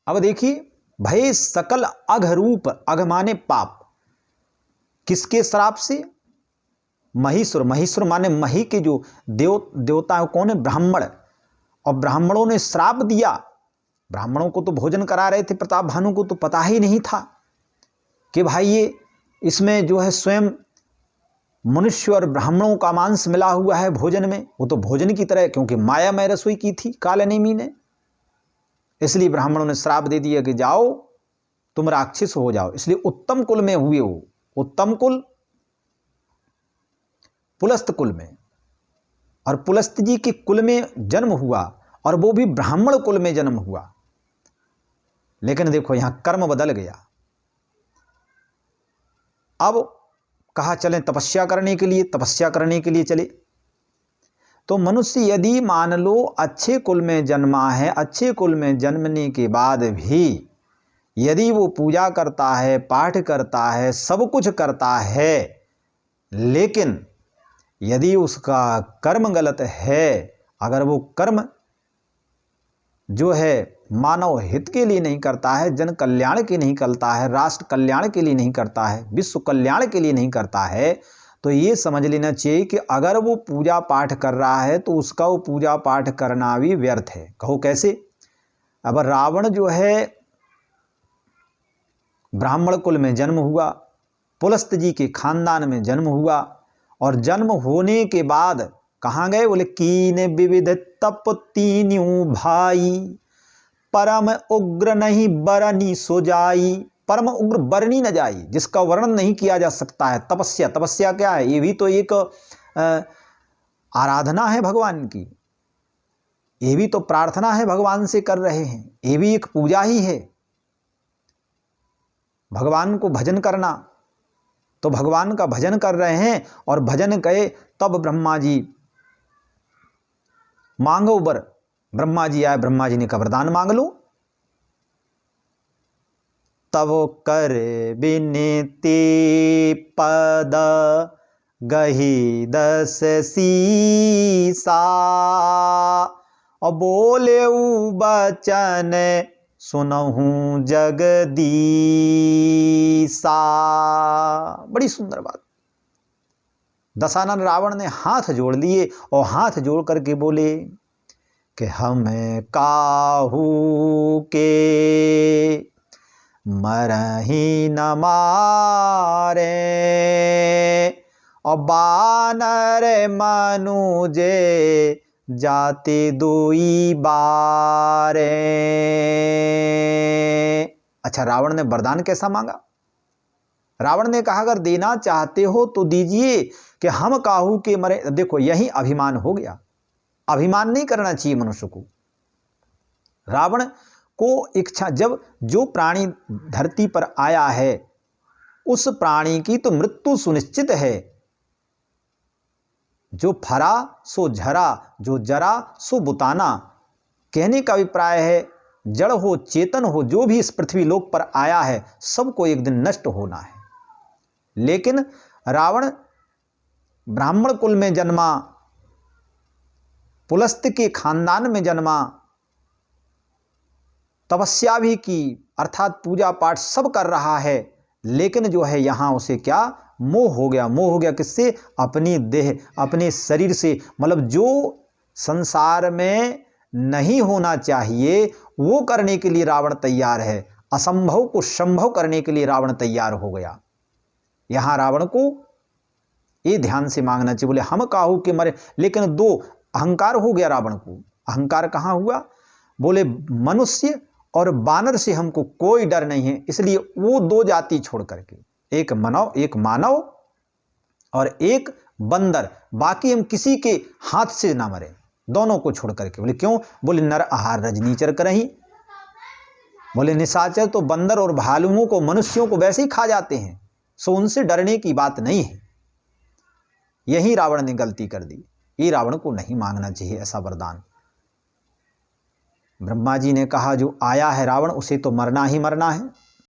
अब देखिए, भय सकल अघ रूप, अघ माने पाप, किसके श्राप से? महीसुर, महीसुर माने मही के जो देवता है, कौन है? ब्राह्मण। और ब्राह्मणों ने श्राप दिया। ब्राह्मणों को तो भोजन करा रहे थे, प्रताप भानु को तो पता ही नहीं था कि भाई ये इसमें जो है स्वयं मनुष्य और ब्राह्मणों का मांस मिला हुआ है भोजन में। वो तो भोजन की तरह, क्योंकि माया में रसोई की थी कालनेमी ने, इसलिए ब्राह्मणों ने श्राप दे दिया कि जाओ तुम राक्षस हो जाओ। इसलिए उत्तम कुल में हुए हो, उत्तम कुल पुलस्त कुल में, और पुलस्त जी के कुल में जन्म हुआ, और वो भी ब्राह्मण कुल में जन्म हुआ। लेकिन देखो यहां कर्म बदल गया। अब कहा चलें तपस्या करने के लिए, तपस्या करने के लिए चले। तो मनुष्य यदि मान लो अच्छे कुल में जन्मा है, अच्छे कुल में जन्मने के बाद भी यदि वो पूजा करता है, पाठ करता है, सब कुछ करता है, लेकिन यदि उसका कर्म गलत है, अगर वो कर्म जो है मानव हित के लिए नहीं करता है, जन कल्याण के नहीं करता है, राष्ट्र कल्याण के लिए नहीं करता है, विश्व कल्याण के लिए नहीं करता है, तो ये समझ लेना चाहिए कि अगर वो पूजा पाठ कर रहा है तो उसका वो पूजा पाठ करना भी व्यर्थ है। कहो कैसे? अब रावण जो है ब्राह्मण कुल में जन्म हुआ, पुलस्त जी के खानदान में जन्म हुआ, और जन्म होने के बाद कहाँ गए? बोले कीन विविध तप तीन्यों भाई, परम उग्र नहीं बरनी सो जाई। परम उग्र बरनी न जाई, जिसका वर्णन नहीं किया जा सकता है। तपस्या, तपस्या क्या है? ये भी तो एक आराधना है भगवान की, ये भी तो प्रार्थना है भगवान से कर रहे हैं, ये भी एक पूजा ही है। भगवान को भजन करना, तो भगवान का भजन कर रहे हैं, और भजन कहे तब ब्रह्मा जी मांगो वर। ब्रह्मा जी आए, ब्रह्मा जी ने कहा वरदान मांग लो। तब कर बिनती पद गही 10 सीसा, और बोले बचन सुनहूं जगदीसा। बड़ी सुंदर बात। दशानन रावण ने हाथ जोड़ लिए, और हाथ जोड़ करके बोले कि हमें काहू के मरही न मारे, और बानर मनुजे जाते दुई बारे। अच्छा, रावण ने वरदान कैसा मांगा? रावण ने कहा अगर देना चाहते हो तो दीजिए कि हम काहू के मरे। देखो यही अभिमान हो गया। अभिमान नहीं करना चाहिए मनुष्य को। रावण को इच्छा, जब जो प्राणी धरती पर आया है उस प्राणी की तो मृत्यु सुनिश्चित है। जो फरा सो झरा, जो जरा सो बुताना। कहने का अभिप्राय है जड़ हो चेतन हो, जो भी इस पृथ्वी लोक पर आया है सबको एक दिन नष्ट होना है। लेकिन रावण ब्राह्मण कुल में जन्मा, पुलस्त के खानदान में जन्मा, तपस्या भी की, अर्थात पूजा पाठ सब कर रहा है, लेकिन जो है यहां उसे क्या मोह हो गया। मोह हो गया किससे? अपनी देह, अपने शरीर से। मतलब जो संसार में नहीं होना चाहिए वो करने के लिए रावण तैयार है। असंभव को संभव करने के लिए रावण तैयार हो गया। यहां रावण को ये ध्यान से मांगना चाहिए। बोले हम काहू के मरे, लेकिन दो अहंकार हो गया रावण को। अहंकार कहां हुआ? बोले मनुष्य और बानर से हमको कोई डर नहीं है, इसलिए वो दो जाति छोड़ करके, एक मानव और एक बंदर, बाकी हम किसी के हाथ से ना मरे, दोनों को छोड़ करके। बोले क्यों? बोले नर आहार रजनीचर करही। बोले निशाचर तो बंदर और भालुओं को, मनुष्यों को वैसे ही खा जाते हैं, सो उनसे डरने की बात नहीं है। यही रावण ने गलती कर दी। ये रावण को नहीं मांगना चाहिए ऐसा वरदान। ब्रह्मा जी ने कहा जो आया है रावण उसे तो मरना ही मरना है।